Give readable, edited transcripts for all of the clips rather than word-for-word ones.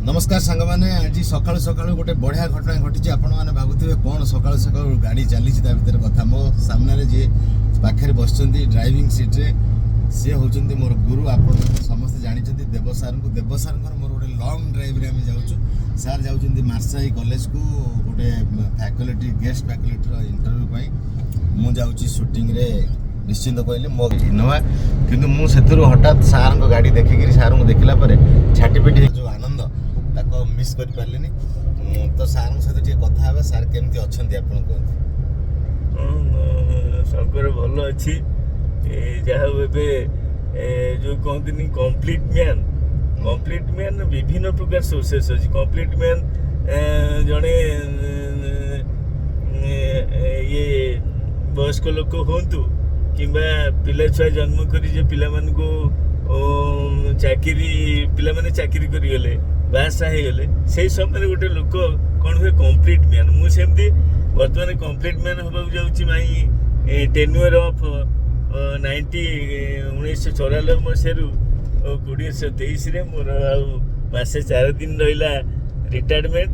नमस्कार सांग मैंने आज सका सका गोटे बढ़िया घटना घटी आपण मैंने भावुवे कौन सका सका गाड़ी चली भर कथा मो सामने जी पाखे बस ड्राइविंग सीट्रे सी हूँ मोर गुरु आप समस्ते जानते देव सार मोर गोटे लंग ड्राइव आम जाऊँ सार जाऊँ मार्साई कॉलेज को गोटे फैकल्टी गेस्ट फैकल्टी इंटरव्यू मु जाऊँ शूटिंग रे निश्चिंत कहले मो इनोवा किंतु मु सेतुरु हठात सार गाड़ी देखिक सार को देखला छाटी पिटी जो आनंद ताको मिस कर पारलिनी तो सार सहित टे कथा हेबा सार केमती अछंती आपण कहंती सबकर भल अछि जहा एबे जो कहंतनी कंप्लीट मैन विभिन्न प्रकार सोर्सेस अछि कंप्लीट मैन जणे ये वयस्क लोक होंतु किंबा पिला छुआ जन्म करी जे पिला मन को चाकरी पिला माने चाकरी करी गले बासा हे गले सेही समय गोटे लोक कोन हुए कंप्लीट मैन मु सेमती वर्तमान कंप्लीट मैन होबा जाउची माई टेन्यूर ऑफ 1994 मसेरु 2023 रे मोर मासे 4 दिन रहिला रिटायरमेंट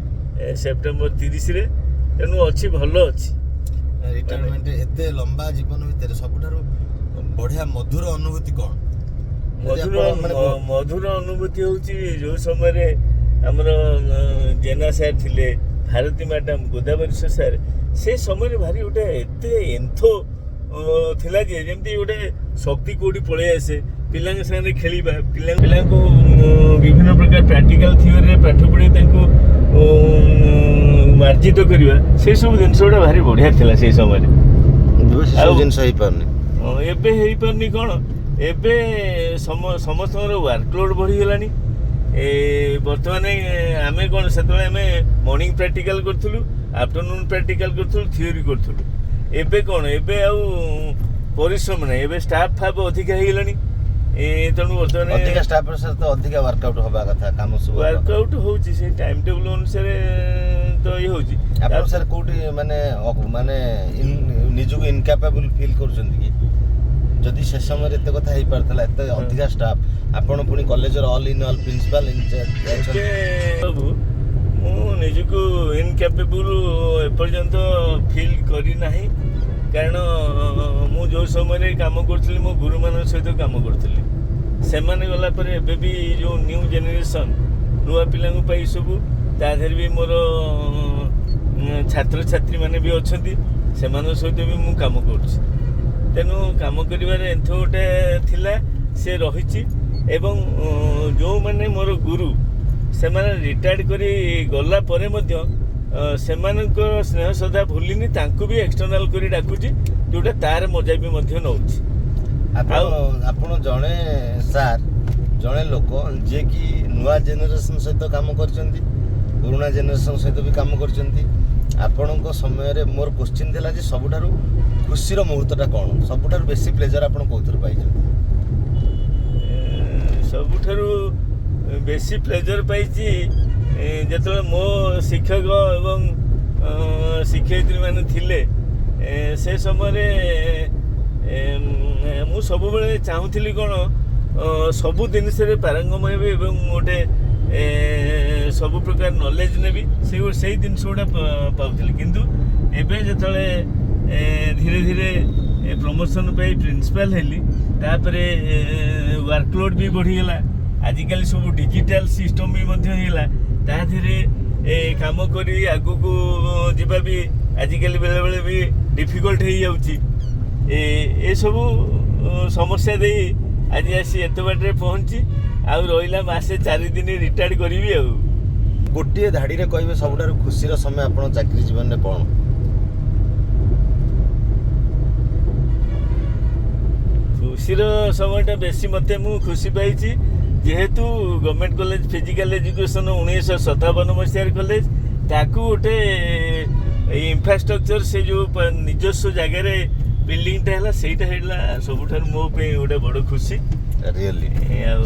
सेप्टेम्बर 30 रे तेनु अछि भलो अछि रिटायरमेंट एते लंबा जीवन भितर सबठारु बढ़िया मधुर अनुभूति कौन मधुर अनुभूति होची जो समय रे हमर जेना सर थिले भारती मैडम गोदावरी सर से समय रे भारी उठे एते एंथो थिला जे जेमती उठे शक्ति कोडी पळे आसे पिलांग संगे खेलिबा पिलांग को विभिन्न प्रकार प्रैक्टिकल थ्योरी रे पाठ पढे तांको मार्जित करवा से सब जिनस गुड़ा भारी बढ़िया थिला से समय रे जिनस हेई पारनी एबे हेई पारनी कोन एबे समस्त वर्कलोड बढ़ी गलानी बर्तमान आमे कोन सेतले आमे मॉर्निंग प्रैक्टिकल करथुलु आफ्टरनून प्रैक्टिकल करथुलु थ्योरी करथुलु एबे कोन एबे आउ परिश्रम नै एबे स्टाफ फाब अधिक हेई गलानी तनु बर्तमान अधिक स्टाफ रे तो अधिक वर्कआउट होबा कथा काम सब वर्कआउट होउची से टाइम टेबल अनुसार तो ये होउची आपण सर कोठी माने माने निजु को इनकैपेबल फील करछन्ती कि जदि से समय एते कथा हेई परतला एते अधिक स्टाफ आपण पुनी कॉलेज रो all in all principal in-charge मु निजु को इनकैपेबल एपर्यंत फील करी नाही कारण मु जो समय रे काम करथली मो गुरु मान सहित काम करथली से माने गला पर एबे भी जो न्यू जनरेशन नुआ पिलांग पाई सब ताधर भी मोर छात्र छात्री माने भी अछंती से मान सहित भी मु काम करछि तेनु काम करिवार एंथ गोटे थिला से रहिछि एवं जो माने मोर गुरु से माने रिटायर्ड करी गला परे मध्य सेमानक स्नेह सदा भूलिनी तांकु भी एक्सटर्नल करी डाकुची जोटा तार मजा भी मध्य नउची आपण जणे सार जणे लोक जे कि नुआ जेनरेशन सहित काम करचंती पुराना जेनरेशन सहित भी काम करचंती आपणक समय रे मोर क्वेश्चन थिला जे सबठारु खुशी रो मुहूर्तटा कोन सबठारु बेसी प्लेजर आपण कोथुर पाइछन सबठारु बेसी प्लेजर पाइची जेतले मो शिक्षक एवं शिक्षयित्री माने थिले से समय रे मु सब बेले चाहूथिली कोन सब जिनिस रे पारंगम हेबे एवं गोटे सब प्रकार नॉलेज नेबी से दिन गुड़ा पाउथिली किंतु एबे जेतले धीरे धीरे प्रमोशन पाई प्रिंसिपल हेली तापरे वर्कलोड भी बढ़ी गला आजिकल सब डिजिटल सिस्टम भी मध्य हेला ता धीरे काम करी आगु को जीवा भी आजिकल बेले बेले भी डिफिकल्ट हो जाउची ए सब समस्या दे आज आसी एत बाटे पहुंची आ रहिला मासे 4 दिन रिटायर्ड करिवि आ गोटे धाड़ी रे कहबे सबठार खुशी रो समय आपण चाकरी जीवन रे कोन खुशी रो समयटा बेसी मते मु खुशी पाइची जेहेतु गवर्नमेंट कॉलेज फिजिकल एजुकेशन 1957 मसीह कॉलेज ताकू गोटे इंफ्रास्ट्रक्चर से जो निजस्व जगह रे बिल्डिंग टा हला सेटा हेला सबठार मो पे गोटे बड़ खुशी रियली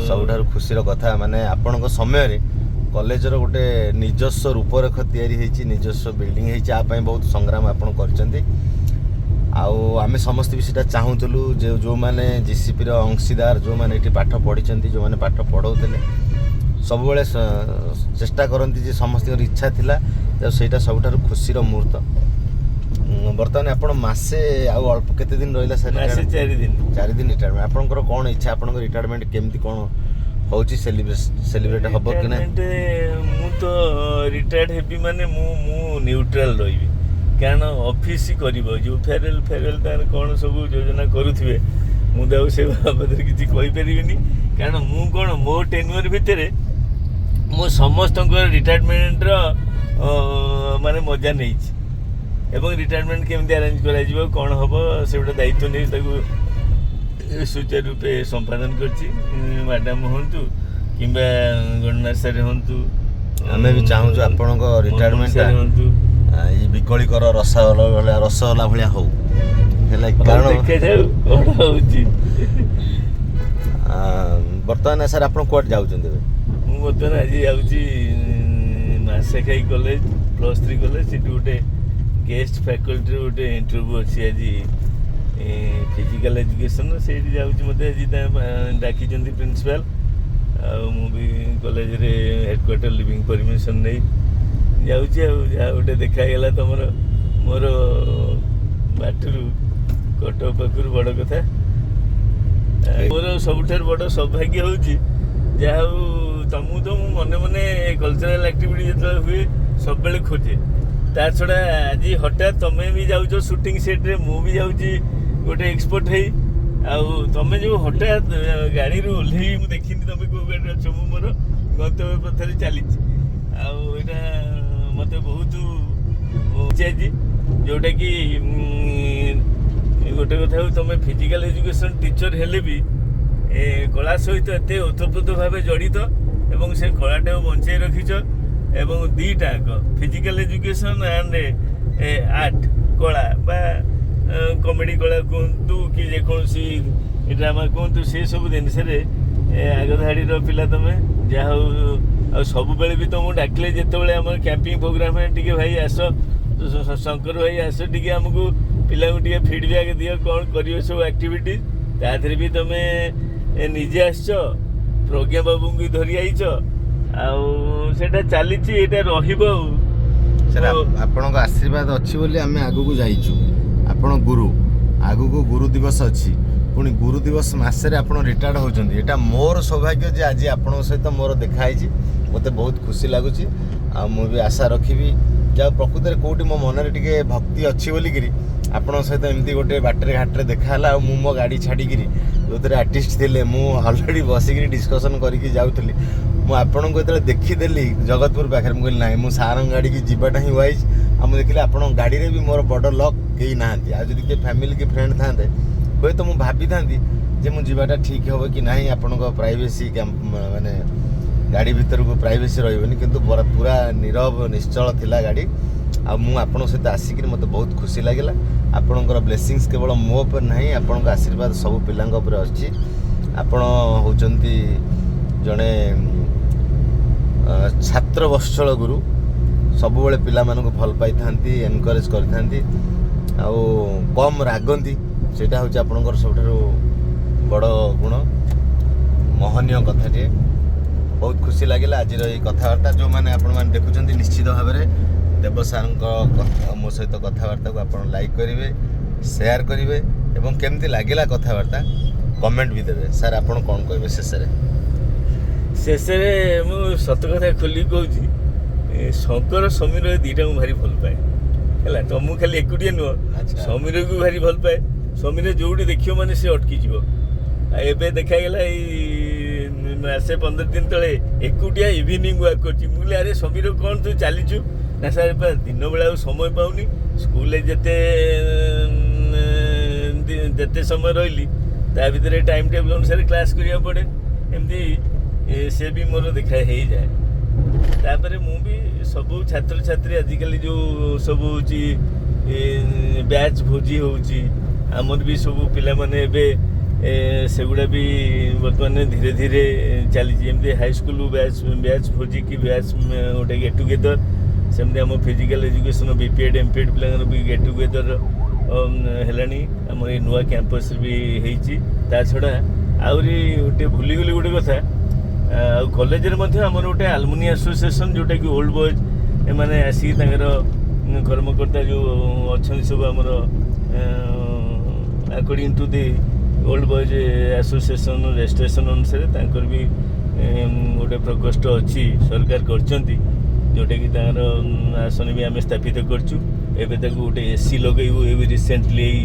सबठार खुशी रो कथा माने आपन को समय रे कॉलेज रो गोटे निजस्व रूपरेख तयारी हेची निजस्व बिल्डिंग हेची आ पई बहुत संग्राम आपन करचंती आउ आमे समस्त भी सेटा चाहूतलु जो माने जीसीपी अंशीदार जो माने एठी पाठ पढ़ी जो माने पाठ पढ़ौतले सब बेले ଚେଷ୍ଟା କରନ୍ତି ଯେ ସମସ୍ତଙ୍କର ଇଚ୍ଛା ଥିଲା ସେଇଟା ସବୁଠାରୁ ଖୁସିର ମୁହୂର୍ତ୍ତ। ବର୍ତ୍ତମାନ ଆପଣ ମାସେ ଆଉ ଅଳ୍ପ କେତେ ଦିନ ରହିଲା ସାର୍? ମାସେ 4 ଦିନ। 4 ଦିନ ରିଟାୟାରମେଣ୍ଟ। ଆପଣଙ୍କର କ'ଣ ଇଚ୍ଛା? ଆପଣଙ୍କ ରିଟାୟାରମେଣ୍ଟ କେମିତି କ'ଣ ହେଉଛି? ସେଲିବ୍ରେଟ୍ ହେବ କି ନା? ମୁଁ ତ ରିଟାୟାର୍ଡ ହେବି ମାନେ ମୁଁ ନ୍ୟୁଟ୍ରାଲ ରହିବି, କାରଣ ଅଫିସ କରିବ ଯେଉଁ ଫେରୱେଲ୍ ତାର କ'ଣ ସବୁ ଯୋଜନା କରୁଥିବେ, ମୁଁ ତ ଆଉ ସେ ବାବଦରେ କିଛି କହିପାରିବିନି। କାରଣ ମୁଁ କ'ଣ ମୋ ଟେନ୍ୟୁଅର ଭିତରେ ମୁଁ ସମସ୍ତଙ୍କର ରିଟାୟାରମେଣ୍ଟର ମାନେ ମଜା ନେଇଛି ଏବଂ ରିଟାୟାରମେଣ୍ଟ କେମିତି ଆରେଞ୍ଜ କରାଯିବ, କ'ଣ ହେବ, ସେଗୁଡ଼ା ଦାୟିତ୍ୱ ନେଇ ତାକୁ ସୁଚାରୁ ରୂପେ ସମ୍ପାଦନ କରିଛି। ମ୍ୟାଡ଼ାମ୍ ହୁଅନ୍ତୁ କିମ୍ବା ଗଣନାଥ ସାର୍ ହୁଅନ୍ତୁ, ଆମେ ବି ଚାହୁଁଛୁ ଆପଣଙ୍କ ରିଟାୟାରମେଣ୍ଟ ହୁଅନ୍ତୁ ଏଇ ବିକଳିକର ରସଗୋଲା ଭଳିଆ ହଉ ହେଲା। କାରଣ ଦେଖାଯାଉ କ'ଣ ହେଉଛି। ବର୍ତ୍ତମାନ ସାର୍ ଆପଣ କୁଆଡ଼େ ଯାଉଛନ୍ତି ଏବେ? ମୁଁ ବର୍ତ୍ତମାନ ଆଜି ଯାଉଛି ମାସାଖାଇ କଲେଜ +3 କଲେଜ, ସେଠି ଗୋଟେ ଗେଷ୍ଟ ଫ୍ୟାକଲ୍ଟିର ଗୋଟେ ଇଣ୍ଟରଭ୍ୟୁ ଅଛି ଆଜି ଫିଜିକାଲ ଏଜୁକେସନ୍। ସେଇଠି ଯାଉଛି, ମୋତେ ଆଜି ଡାକିଛନ୍ତି ପ୍ରିନ୍ସିପାଲ, ଆଉ ମୁଁ ବି କଲେଜରେ ହେଡ଼କ୍ୱାର୍ଟର ଲିଭିଂ ପରମିସନ୍ ନେଇ ଯାଉଛି। ଆଉ ଯାହା ଗୋଟେ ଦେଖାଗଲା ତମର ମୋର ବାଟରୁ କଟକ ପାଖରୁ ବଡ଼ କଥା। ମୋର ସବୁଠାରୁ ବଡ଼ ସୌଭାଗ୍ୟ ହେଉଛି ଯାହା ହଉ ତମକୁ ତ ମୁଁ ମନେ ମନେ କଲଚରାଲ ଆକ୍ଟିଭିଟି ଯେତେବେଳେ ହୁଏ ସବୁବେଳେ ଖୋଜେ, ତା ଛଡ଼ା ଆଜି ହଠାତ୍ ତମେ ବି ଯାଉଛ ସୁଟିଂ ସେଟ୍ରେ, ମୁଁ ବି ଯାଉଛି ଗୋଟେ ଏକ୍ସପର୍ଟ ହେଇ। ଆଉ ତମେ ଯେଉଁ ହଠାତ୍ ଗାଡ଼ିରୁ ଓହ୍ଲେଇ, ମୁଁ ଦେଖିନି ତମେ କେଉଁ ଗାଡ଼ିରେ ଅଛ, ମୁଁ ମୋର ଗନ୍ତବ୍ୟ ପଥରେ ଚାଲିଛି। ଆଉ ଏଇଟା ମୋତେ ବହୁତ ଆଜି, ଯେଉଁଟାକି ଗୋଟେ କଥା ହଉ, ତମେ ଫିଜିକାଲ ଏଜୁକେସନ୍ ଟିଚର ହେଲେ ବି କଳା ସହିତ ଏତେ ଓତପ୍ରୋତ ଭାବେ ଜଡ଼ିତ ଏବଂ ସେ କଳାଟାକୁ ବଞ୍ଚାଇ ରଖିଛ। ଏବଂ ଦୁଇଟାକ ଫିଜିକାଲ ଏଜୁକେସନ୍ ଆଣ୍ଡ ଆର୍ଟ କଳା ବା କମେଡ଼ି କଳା କୁହନ୍ତୁ କି ଯେକୌଣସି ଡ୍ରାମା କୁହନ୍ତୁ, ସେସବୁ ଜିନିଷରେ ଆଗ ଧାଡ଼ିର ପିଲା ତମେ। ଯାହା ହଉ, ଆଉ ସବୁବେଳେ ବି ତମକୁ ଡାକିଲେ ଯେତେବେଳେ ଆମର କ୍ୟାମ୍ପିଂ ପ୍ରୋଗ୍ରାମ ଟିକେ ଭାଇ ଆସ, ଶଙ୍କର ଭାଇ ଆସ, ଟିକେ ଆମକୁ ପିଲାଙ୍କୁ ଟିକେ ଫିଡ଼ବ୍ୟାକ୍ ଦିଅ କ'ଣ କରିବେ ସବୁ ଆକ୍ଟିଭିଟି। ତା ଦେହରେ ବି ତମେ ନିଜେ ଆସିଛ, ପ୍ରଜ୍ଞା ବାବୁଙ୍କୁ ଧରି ଆଇଛ, ଆଉ ସେଇଟା ଚାଲିଛି, ଏଇଟା ରହିବ। ଆଉ ସାର୍ ଆପଣଙ୍କ ଆଶୀର୍ବାଦ ଅଛି ବୋଲି ଆମେ ଆଗକୁ ଯାଇଛୁ। ଆପଣ ଗୁରୁ, ଆଗକୁ ଗୁରୁ ଦିବସ ଅଛି, ପୁଣି ଗୁରୁ ଦିବସ ମାସରେ ଆପଣ ରିଟାୟାର୍ଡ ହେଉଛନ୍ତି। ଏଇଟା ମୋର ସୌଭାଗ୍ୟ ଯେ ଆଜି ଆପଣଙ୍କ ସହିତ ମୋର ଦେଖା ହେଇଛି, ମୋତେ ବହୁତ ଖୁସି ଲାଗୁଛି। ଆଉ ମୁଁ ବି ଆଶା ରଖିବି ଯାହା ପ୍ରକୃତରେ କେଉଁଠି ମୋ ମନରେ ଟିକେ ଭକ୍ତି ଅଛି ବୋଲିକିରି ଆପଣଙ୍କ ସହିତ ଏମିତି ଗୋଟେ ବାଟରେ ଘାଟରେ ଦେଖା ହେଲା। ଆଉ ମୁଁ ମୋ ଗାଡ଼ି ଛାଡ଼ିକିରି ଯେଉଁଥିରେ ଆର୍ଟିଷ୍ଟ ଥିଲେ, ମୁଁ ଅଲରେଡ଼ି ବସିକିରି ଡିସ୍କସନ୍ କରିକି ଯାଉଥିଲି। ମୁଁ ଆପଣଙ୍କୁ ଯେତେବେଳେ ଦେଖିଦେଲି ଜଗତପୁର ପାଖରେ, ମୁଁ କହିଲି ନାଇଁ, ମୁଁ ସାରଙ୍କ ଗାଡ଼ିକି ଯିବାଟା ହିଁ ୱାଇଜ୍। ଆଉ ମୁଁ ଦେଖିଲି ଆପଣଙ୍କ ଗାଡ଼ିରେ ବି ମୋର ବଡ଼ ଲକ୍ କେହି ନାହାନ୍ତି। ଆଉ ଯଦି କିଏ ଫ୍ୟାମିଲି କି ଫ୍ରେଣ୍ଡ ଥାନ୍ତେ ହୁଏତ ମୁଁ ଭାବିଥାନ୍ତି ଯେ ମୁଁ ଯିବାଟା ଠିକ୍ ହେବ କି ନାହିଁ, ଆପଣଙ୍କ ପ୍ରାଇଭେସି ମାନେ ଗାଡ଼ି ଭିତରକୁ ପ୍ରାଇଭେସି ରହିବନି, କିନ୍ତୁ ପୁରା ନୀରବ ନିଶ୍ଚଳ ଥିଲା ଗାଡ଼ି। ଆଉ ମୁଁ ଆପଣଙ୍କ ସହିତ ଆସିକିରି ମୋତେ ବହୁତ ଖୁସି ଲାଗିଲା। ଆପଣଙ୍କର ବ୍ଲେସିଂସ୍ କେବଳ ମୋ ଉପରେ ନାହିଁ, ଆପଣଙ୍କ ଆଶୀର୍ବାଦ ସବୁ ପିଲାଙ୍କ ଉପରେ ଅଛି। ଆପଣ ହେଉଛନ୍ତି ଜଣେ ଛାତ୍ର ବତ୍ସଳ ଗୁରୁ, ସବୁବେଳେ ପିଲାମାନଙ୍କୁ ଭଲ ପାଇଥାନ୍ତି, ଏନକରେଜ୍ କରିଥାନ୍ତି, ଆଉ କମ୍ ରାଗନ୍ତି। ସେଇଟା ହେଉଛି ଆପଣଙ୍କର ସବୁଠାରୁ ବଡ଼ ଗୁଣ, ମହନୀୟ କଥାଟିଏ। ବହୁତ ଖୁସି ଲାଗିଲା ଆଜିର ଏଇ କଥାବାର୍ତ୍ତା। ଯେଉଁମାନେ ଆପଣମାନେ ଦେଖୁଛନ୍ତି ନିଶ୍ଚିତ ଭାବରେ ଦେବ ସାର୍ଙ୍କ ମୋ ସହିତ କଥାବାର୍ତ୍ତାକୁ ଆପଣ ଲାଇକ୍ କରିବେ, ସେୟାର କରିବେ ଏବଂ କେମିତି ଲାଗିଲା କଥାବାର୍ତ୍ତା କମେଣ୍ଟ ବି ଦେବେ। ସାର୍ ଆପଣ କ'ଣ କହିବେ ଶେଷରେ? ଶେଷରେ ମୁଁ ସତ କଥା ଖୋଲି କହୁଛି, ଶଙ୍କର ସମୀର ଦୁଇଟା ମୁଁ ଭାରି ଭଲ ପାଏ ହେଲା। ତମକୁ ଖାଲି ଏକୁଟିଆ ନୁହଁ, ସମୀରକୁ ଭାରି ଭଲ ପାଏ। ସମୀର ଯେଉଁଠି ଦେଖିବ ମାନେ ସେ ଅଟକିଯିବ। ଆଉ ଏବେ ଦେଖାଗଲା ଏଇ ମାସେ 15 ଦିନ ତଳେ ଏକୁଟିଆ ଇଭିନିଂ ୱାକ୍ କରୁଛି। ମୁଁ କହିଲି ଆରେ ସମୀର କ'ଣ ତୁ ଚାଲିଛୁ? ନା ସାର୍ ଦିନ ବେଳେ ଆଉ ସମୟ ପାଉନି, ସ୍କୁଲରେ ଯେତେ ସମୟ ରହିଲି ତା ଭିତରେ ଟାଇମ୍ ଟେବୁଲ୍ ଅନୁସାରେ କ୍ଲାସ୍ କରିବାକୁ ପଡ଼େ, ଏମିତି ସେ ବି ମୋର ଦେଖା ହେଇଯାଏ। ତାପରେ ମୁଁ ବି ସବୁ ଛାତ୍ରଛାତ୍ରୀ ଆଜିକାଲି ଯେଉଁ ସବୁ ହେଉଛି ବ୍ୟାଚ୍ ଭୋଜି ହେଉଛି, ଆମର ବି ସବୁ ପିଲାମାନେ ଏବେ ସେଗୁଡ଼ା ବି ବର୍ତ୍ତମାନ ଧୀରେ ଧୀରେ ଚାଲିଛି। ଏମିତି ହାଇସ୍କୁଲ ବ୍ୟାଚ୍ ଭୋଜି କି ବ୍ୟାଚ୍ ଗୋଟେ ଗେଟ୍ ଟୁଗେଦର, ସେମିତି ଆମ ଫିଜିକାଲ ଏଜୁକେସନ୍ BPED MPED ପିଲାଙ୍କର ବି ଗେଟ୍ ଟୁଗେଦର ହେଲାଣି। ଆମର ଏଇ ନୂଆ କ୍ୟାମ୍ପସ୍ରେ ବି ହେଇଛି। ତା ଛଡ଼ା ଆହୁରି ଗୋଟେ ଭୁଲିଗଲି ଗୋଟେ କଥା, ଆଉ କଲେଜରେ ମଧ୍ୟ ଆମର ଗୋଟେ ଆଲୁମିନି ଆସୋସିଏସନ୍ ଯେଉଁଟାକି ଓଲ୍ଡ ବଏଜ୍ ଏମାନେ ଆସିକି ତାଙ୍କର କର୍ମକର୍ତ୍ତା ଯେଉଁ ଅଛନ୍ତି ସବୁ ଆମର according to the old boys association registration ଅନୁସାରେ ତାଙ୍କର ବି ଗୋଟେ ପ୍ରକୋଷ୍ଠ ଅଛି ସରକାର କରିଛନ୍ତି, ଯେଉଁଟାକି ତାଙ୍କର ଆସନ ବି ଆମେ ସ୍ଥାପିତ କରିଛୁ। ଏବେ ତାକୁ ଗୋଟେ ଏସି ଲଗେଇବୁ ଏବେ ରିସେଣ୍ଟଲି ଏଇ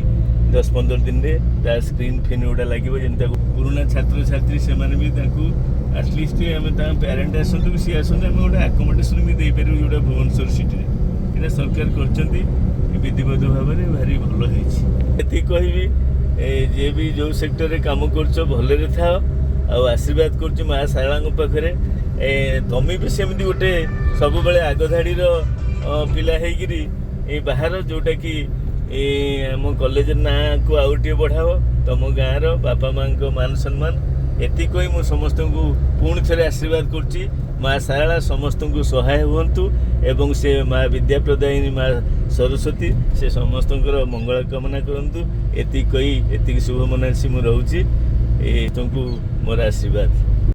10-15 ଦିନରେ ତା ସ୍କ୍ରିନ୍ ଫିନ୍ ଗୁଡ଼ା ଲାଗିବ, ଯେମିତି ତାକୁ ପୁରୁଣା ଛାତ୍ରଛାତ୍ରୀ ସେମାନେ ବି ତାକୁ ଆଟଲିଷ୍ଟ ଆମେ ତାଙ୍କ ପ୍ୟାରେଣ୍ଟ ଆସନ୍ତୁ କି ସିଏ ଆସନ୍ତୁ ଆମେ ଗୋଟେ ଆକୋମୋଡେସନ୍ ବି ଦେଇପାରିବୁ, ଯେଉଁଟା ଭୁବନେଶ୍ୱର ସିଟିରେ ଏଇଟା ସରକାର କରିଛନ୍ତି ବିଧିବଦ୍ଧ ଭାବରେ, ଭାରି ଭଲ ହେଇଛି। ଏତିକି କହିବି ଯିଏ ବି ଯେଉଁ ସେକ୍ଟରରେ କାମ କରୁଛ ଭଲରେ ଥାଅ, ଆଉ ଆଶୀର୍ବାଦ କରୁଛୁ ମା ଶାରଳାଙ୍କ ପାଖରେ ତମେ ବି ସେମିତି ଗୋଟେ ସବୁବେଳେ ଆଗ ଧାଡ଼ିର ପିଲା ହେଇକିରି ଏ ବାହାର ଯେଉଁଟାକି ଆମ କଲେଜର ନାଁକୁ ଆଉ ଟିକେ ବଢ଼ାଅ, ତମ ଗାଁର ବାପା ମାଆଙ୍କ ମାନ ସମ୍ମାନ। ଏତିକି କହି ମୁଁ ସମସ୍ତଙ୍କୁ ପୁଣି ଥରେ ଆଶୀର୍ବାଦ କରୁଛି ମା ଶାରଳା ସମସ୍ତଙ୍କୁ ସହାୟ ହୁଅନ୍ତୁ ଏବଂ ସେ ମା ବିଦ୍ୟାପ୍ରଦାୟିନୀ ମା ସରସ୍ୱତୀ ସେ ସମସ୍ତଙ୍କର ମଙ୍ଗଳ କାମନା କରନ୍ତୁ। ଏତିକି କହି ଏତିକି ଶୁଭ ମନାସି ମୁଁ ରହୁଛି, ତୁମକୁ ମୋର ଆଶୀର୍ବାଦ।